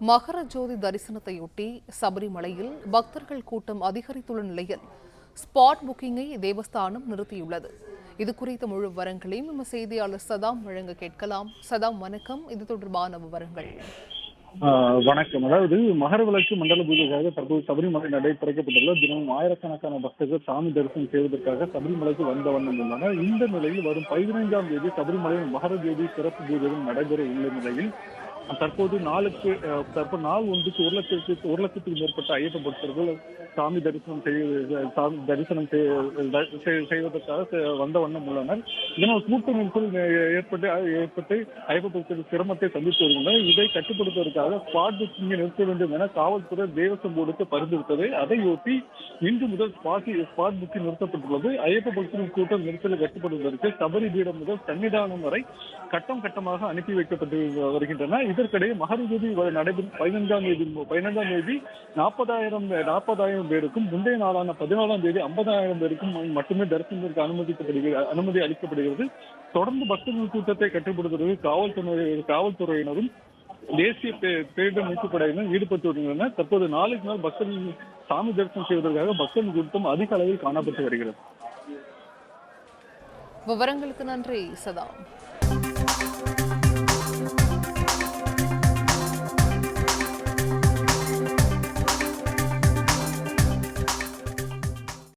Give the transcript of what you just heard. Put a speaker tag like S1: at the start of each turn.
S1: மகர ஜோதி தரிசனத்தையொட்டி சபரிமலையில் பக்தர்கள் கூட்டம் அதிகரித்துள்ள நிலையில் ஸ்பாட் புக்கிங்கை தேவஸ்தானம் நிறுத்தியுள்ளது. இது குறித்த முழு விவரங்களையும் நம்ம செய்தியாளர் சதாம் வழங்க கேட்கலாம். சதாம், வணக்கம். இது தொடர்பான விவரங்கள்.
S2: வணக்கம். அதாவது மகர விளக்கு மண்டல பூஜைக்காக தற்போது சபரிமலை நடை திறக்கப்பட்டுள்ள தினமும் ஆயிரக்கணக்கான பக்தர்கள் சாமி தரிசனம் செய்வதற்காக சபரிமலைக்கு வந்த வண்ணம் உள்ளனர். இந்த நிலையில் வரும் 15ஆம் தேதி சபரிமலையில் மகர ஜோதி சிறப்பு பூஜைகள் நடைபெற உள்ள நிலையில் தற்போது நாள் ஒன்றுக்கு 1 லட்சத்துக்கு மேற்பட்ட ஐயப்ப பக்தர்கள் சாமி தரிசனம் செய்வதற்காக வந்த வண்ணம் உள்ளனர். இதனால் கூட்ட நெரிசல் ஏற்பட்டு ஐயப்ப பக்தர்கள் சிரமத்தை சந்தித்து வருகின்றனர். இதை கட்டுப்படுத்துவதற்காக ஸ்பாட் புக்கிங்கை நிறுத்த வேண்டும் என காவல்துறை தேவஸ்வம் போர்டுக்கு பரிந்துரைத்தது. அதையொட்டி இன்று முதல் ஸ்பாட் புக்கிங் நிறுத்தப்பட்டுள்ளது. ஐயப்ப பக்தர்கள் கூட்டம் நெரிசலை கட்டுப்படுவதற்கு சபரி பீடம் முதல் சன்னிதானம் வரை கட்டம் கட்டமாக அனுப்பி வைக்கப்பட்டு வருகின்றன. இதற்கிடையே மகர ஜோதி நடைபெறும் 15ஆம் தேதி 40,000 பேருக்கும், முந்தைய நாளான 14ஆம் தேதி 50,000 பேருக்கும் மட்டுமே தரிசனத்திற்கு அனுமதி அளிக்கப்படுகிறது. தொடர்ந்து பக்தர்கள் கூட்டத்தை கட்டுப்படுத்துவதற்கு காவல்துறையினரும் தேசிய பேரிடர் மீட்புப் படையினர் ஈடுபட்டு வருகின்றனர். தற்போது நாளுக்கு நாள் பக்தர்கள் சாமி தரிசனம் செய்வதற்காக பக்தர்கள் கூட்டம் அதிக அளவில் காணப்பட்டு வருகிறது.
S1: விவரங்களுக்கு நன்றி சதாம்.